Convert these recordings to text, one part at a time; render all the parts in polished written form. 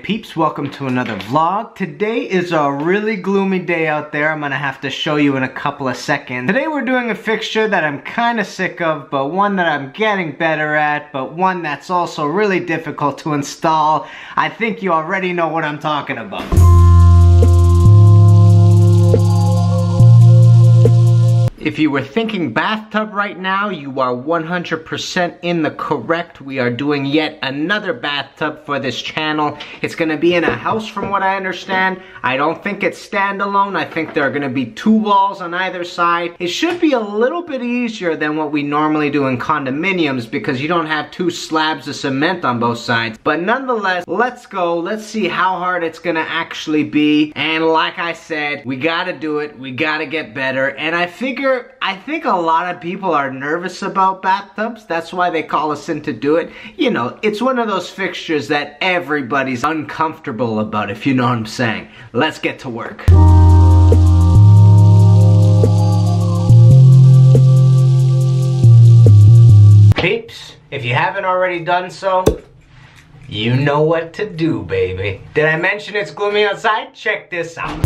peeps, welcome to another vlog. Today is a really gloomy day out there. I'm gonna have to show you in a couple of seconds. Today we're doing a fixture that I'm kind of sick of, but one that I'm getting better at, but one that's also really difficult to install. I think you already know what I'm talking about. If you were thinking bathtub right now, you are 100% in the correct. We are doing yet another bathtub for this channel. It's gonna be in a house from what I understand. I don't think it's standalone. I think there are gonna be two walls on either side. It should be a little bit easier than what we normally do in condominiums because you don't have two slabs of cement on both sides. But nonetheless, let's go. Let's see how hard it's gonna actually be. And like I said, we gotta do it. We gotta get better. And I think a lot of people are nervous about bathtubs. That's why they call us in to do it. You know, it's one of those fixtures that everybody's uncomfortable about, if you know what I'm saying. Let's get to work. Peeps, if you haven't already done so, you know what to do, baby. Did I mention it's gloomy outside? Check this out.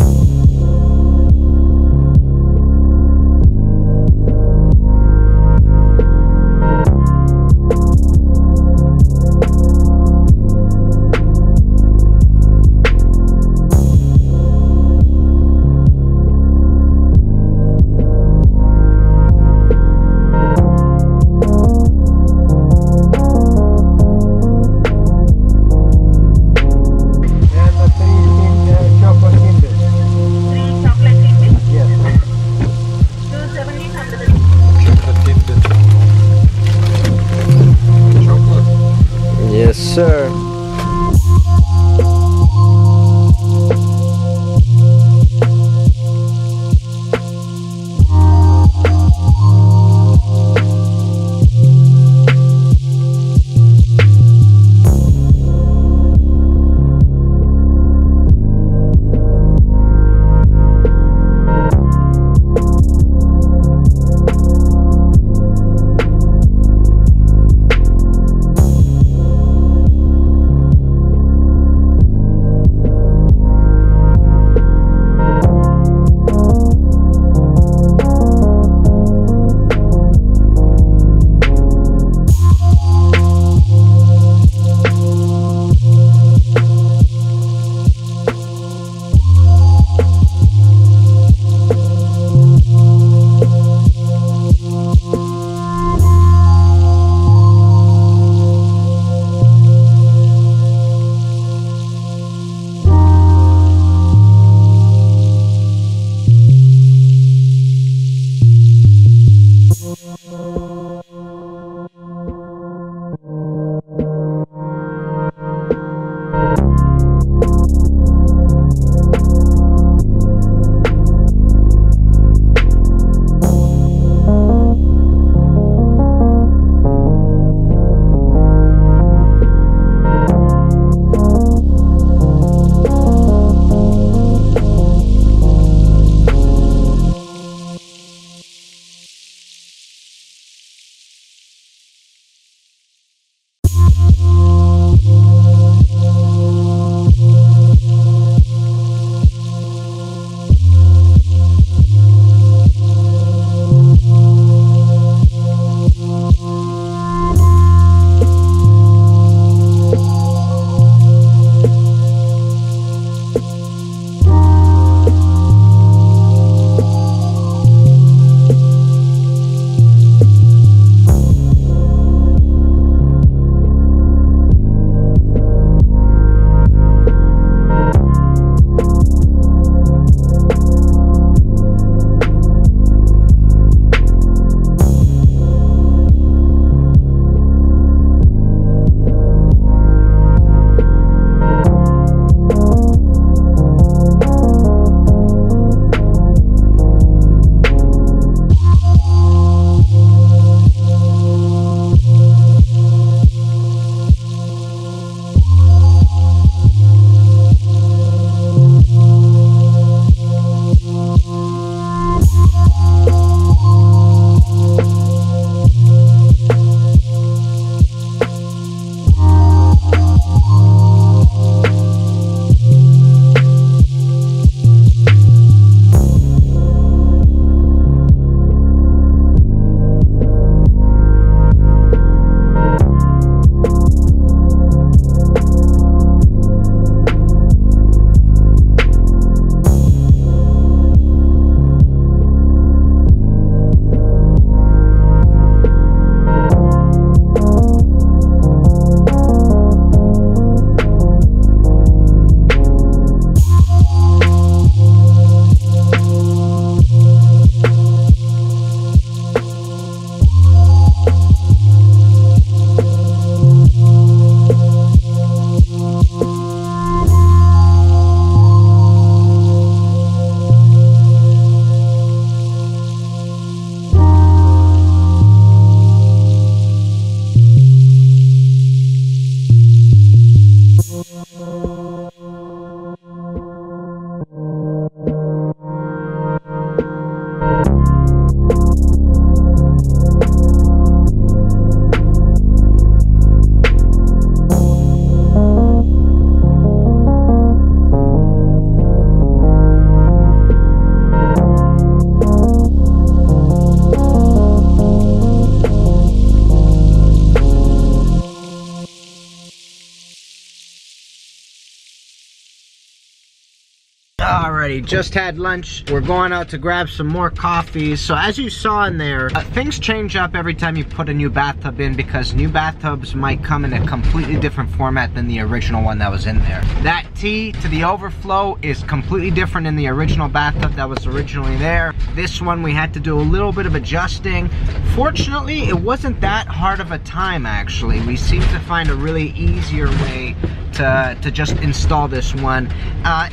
Alrighty, just had lunch. We're going out to grab some more coffees. So as you saw in there, things change up every time you put a new bathtub in because new bathtubs might come in a completely different format than the original one that was in there. That T to the overflow is completely different in the original bathtub that was originally there. This one we had to do a little bit of adjusting. Fortunately, it wasn't that hard of a time actually. We seemed to find a really easier way to just install this one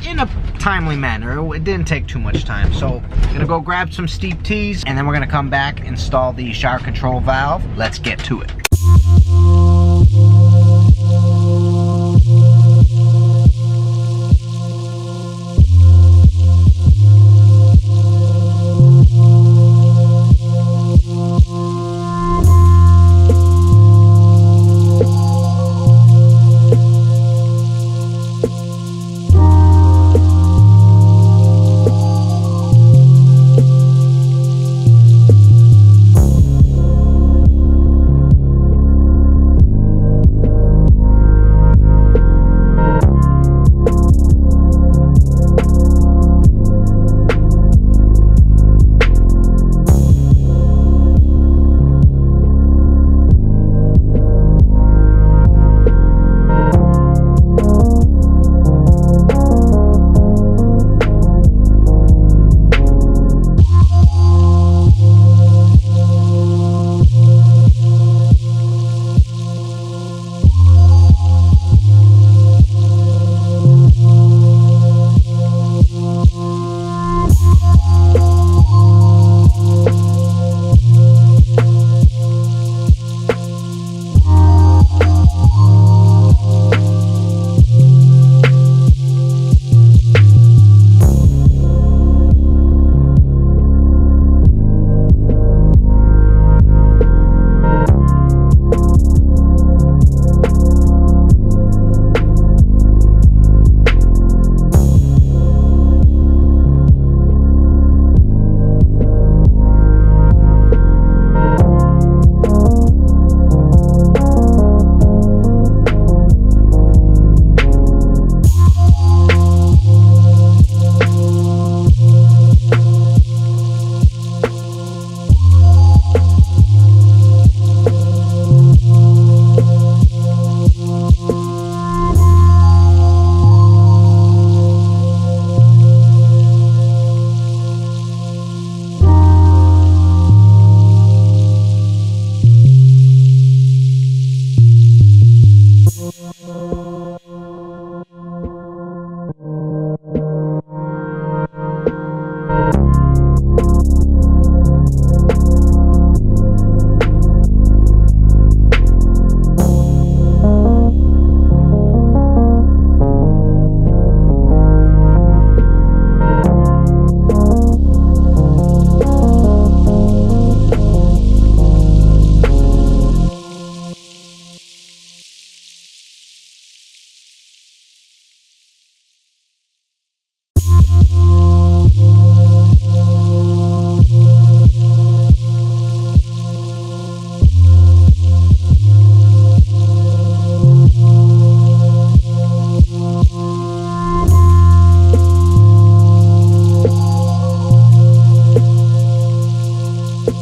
in a timely manner. It didn't take too much time. So I'm gonna go grab some steep teas and then we're gonna come back, install the shower control valve. Let's get to it.